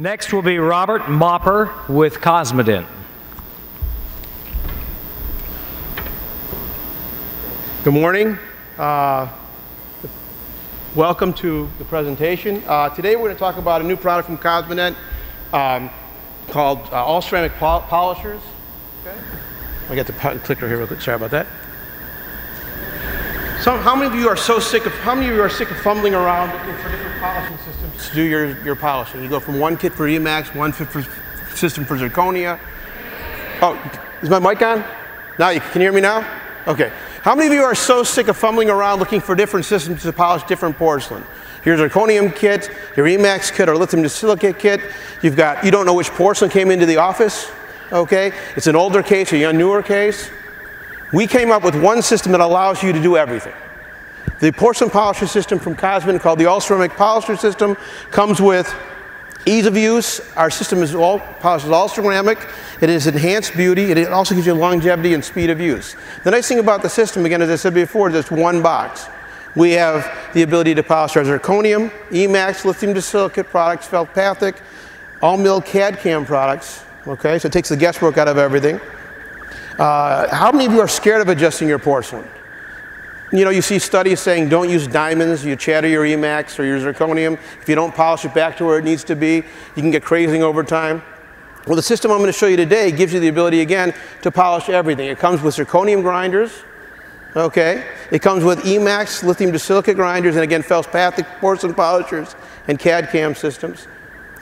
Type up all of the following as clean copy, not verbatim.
Next will be Robert Mopper with Cosmedent. Good morning. Welcome to the presentation. Today we're going to talk about a new product from Cosmedent called all ceramic polishers. Okay. I got the clicker here real quick. Sorry about that. So, how many of you are sick of fumbling around looking for different polishing systems to do your polishing? You go from one kit for Emax, one system for zirconia. Oh, is my mic on? Now you can hear me now? Okay. How many of you are so sick of fumbling around looking for different systems to polish different porcelain? Your zirconium kit, your Emax kit, or lithium disilicate kit. You don't know which porcelain came into the office. Okay, it's an older case or a newer case. We came up with one system that allows you to do everything. The porcelain polisher system from Cosmedent, called the all ceramic polisher system, comes with ease of use. Our system polishes all ceramic. It is enhanced beauty. It also gives you longevity and speed of use. The nice thing about the system, again, as I said before, is it's one box. We have the ability to polish our zirconium, Emax, lithium disilicate products, feltpathic, all milled CAD/CAM products. Okay, so it takes the guesswork out of everything. How many of you are scared of adjusting your porcelain? You know, you see studies saying don't use diamonds, you chatter your Emax or your zirconium. If you don't polish it back to where it needs to be, you can get crazing over time. Well, the system I'm going to show you today gives you the ability, again, to polish everything. It comes with zirconium grinders, okay? It comes with Emax, lithium disilicate grinders, and again, feltpathic porcelain polishers and CAD/CAM systems,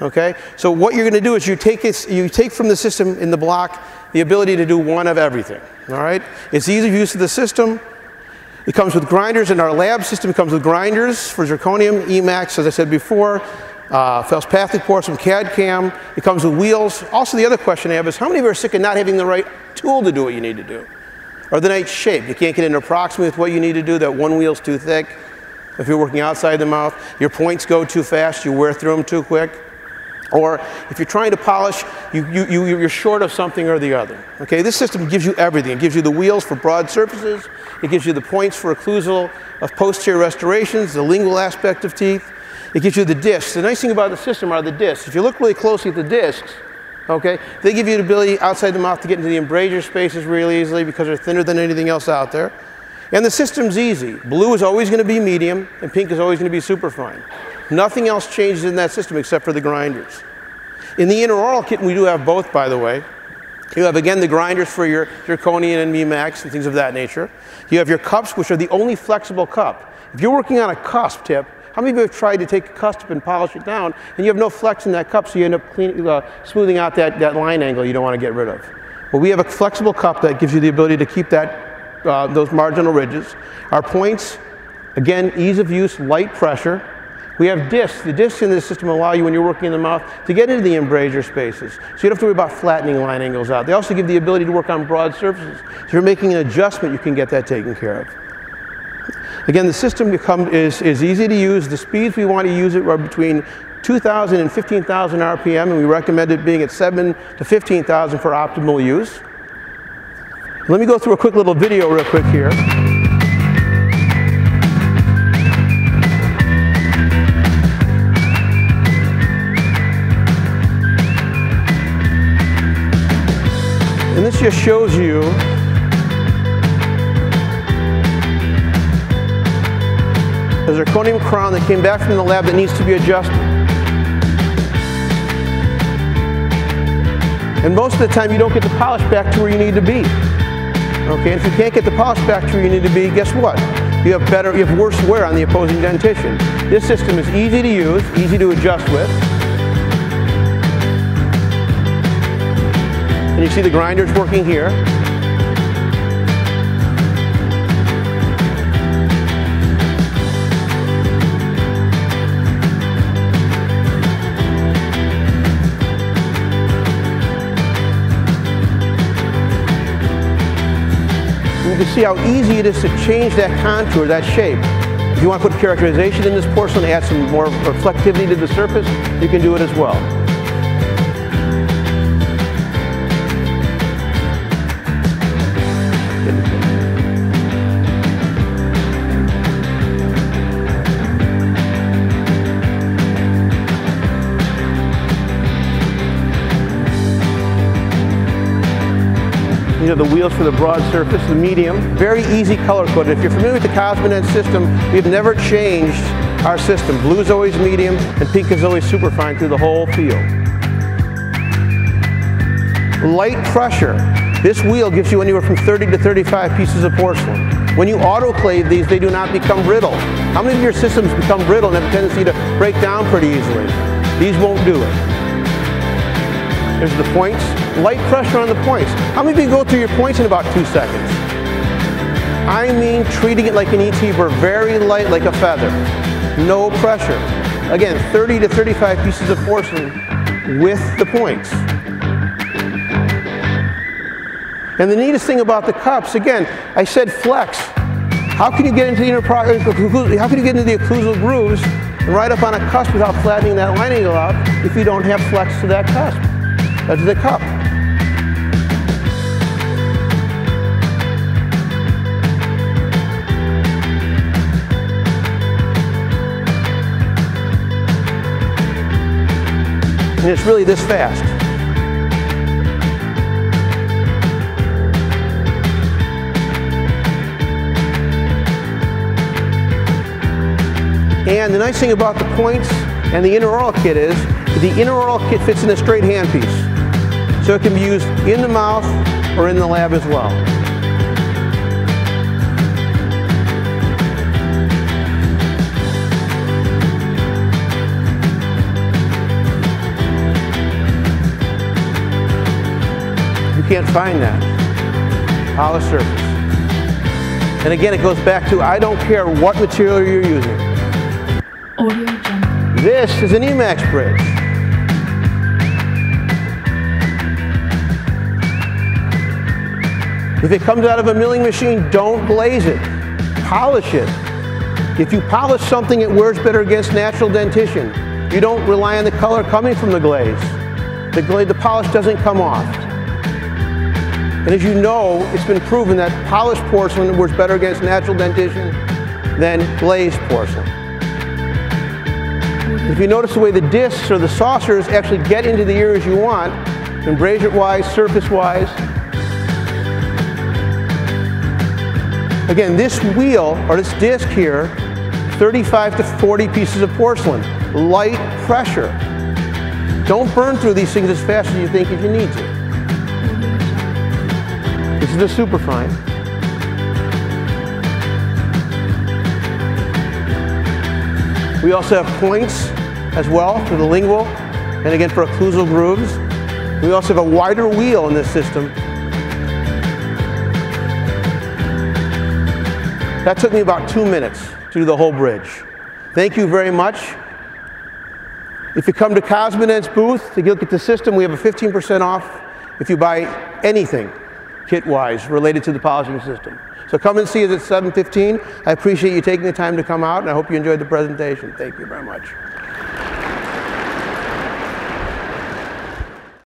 okay? So what you're going to do is you take from the system in the block the ability to do one of everything, all right? It's easy use of the system. It comes with grinders. In our lab system, it comes with grinders for zirconium, Emax, as I said before, feltpathic porcelain, CAD/CAM. It comes with wheels. Also, the other question I have is, how many of you are sick of not having the right tool to do what you need to do? Or the right shape? You can't get into approximately with what you need to do. That one wheel's too thick. If you're working outside the mouth, your points go too fast. You wear through them too quick. Or if you're trying to polish, you're short of something or the other. Okay, this system gives you everything. It gives you the wheels for broad surfaces. It gives you the points for occlusal of posterior restorations, the lingual aspect of teeth. It gives you the discs. The nice thing about the system are the discs. If you look really closely at the discs, okay, they give you the ability outside the mouth to get into the embrasure spaces really easily because they're thinner than anything else out there. And the system's easy. Blue is always going to be medium, and pink is always going to be superfine. Nothing else changes in that system except for the grinders. In the intraoral kit, we do have both, by the way. You have, again, the grinders for your zirconium and Emax and things of that nature. You have your cups, which are the only flexible cup. If you're working on a cusp tip, how many of you have tried to take a cusp and polish it down, and you have no flex in that cup, so you end up smoothing out that line angle you don't want to get rid of? Well, we have a flexible cup that gives you the ability to keep those marginal ridges. Our points, again, ease of use, light pressure. We have discs. The discs in this system allow you, when you're working in the mouth, to get into the embrasure spaces. So you don't have to worry about flattening line angles out. They also give the ability to work on broad surfaces. So if you're making an adjustment, you can get that taken care of. Again, the system is easy to use. The speeds we want to use it are between 2,000 and 15,000 RPM, and we recommend it being at 7 to 15,000 for optimal use. Let me go through a quick little video real quick here. And this just shows you a zirconium crown that came back from the lab that needs to be adjusted. And most of the time you don't get the polish back to where you need to be. Okay, and if you can't get the polish back to where you need to be, guess what? You have worse wear on the opposing dentition. This system is easy to use, easy to adjust with. And you see the grinders working here. You can see how easy it is to change that contour, that shape. If you want to put characterization in this porcelain, add some more reflectivity to the surface, you can do it as well. These are the wheels for the broad surface, the medium. Very easy color coded. If you're familiar with the Cosmedent system, we've never changed our system. Blue is always medium and pink is always superfine through the whole field. Light pressure. This wheel gives you anywhere from 30 to 35 pieces of porcelain. When you autoclave these, they do not become brittle. How many of your systems become brittle and have a tendency to break down pretty easily? These won't do it. There's the points. Light pressure on the points. How many of you go through your points in about 2 seconds? I mean treating it like an ET burr, very light like a feather. No pressure. Again, 30 to 35 pieces of porcelain with the points. And the neatest thing about the cups, again, I said flex. How can you get into the occlusal grooves and ride up on a cusp without flattening that line angle out if you don't have flex to that cusp? That's the cup. And it's really this fast. And the nice thing about the points and the intraoral kit is the intraoral kit fits in a straight handpiece. So it can be used in the mouth or in the lab as well. You can't find that. Polished surface. And again, it goes back to I don't care what material you're using. This is an Emax bridge. If it comes out of a milling machine, don't glaze it. Polish it. If you polish something, it wears better against natural dentition. You don't rely on the color coming from the glaze. The polish doesn't come off. And as you know, it's been proven that polished porcelain wears better against natural dentition than glazed porcelain. If you notice the way the discs or the saucers actually get into the ears you want, embrasure-wise, surface-wise. Again, this wheel, or this disc here, 35 to 40 pieces of porcelain. Light pressure. Don't burn through these things as fast as you think if you need to. This is the superfine. We also have points as well for the lingual, and again for occlusal grooves. We also have a wider wheel in this system. That took me about 2 minutes to do the whole bridge. Thank you very much. If you come to Cosmedent's booth to look at the system, we have a 15% off if you buy anything kit-wise related to the polishing system. So come and see us at 7:15. I appreciate you taking the time to come out, and I hope you enjoyed the presentation. Thank you very much.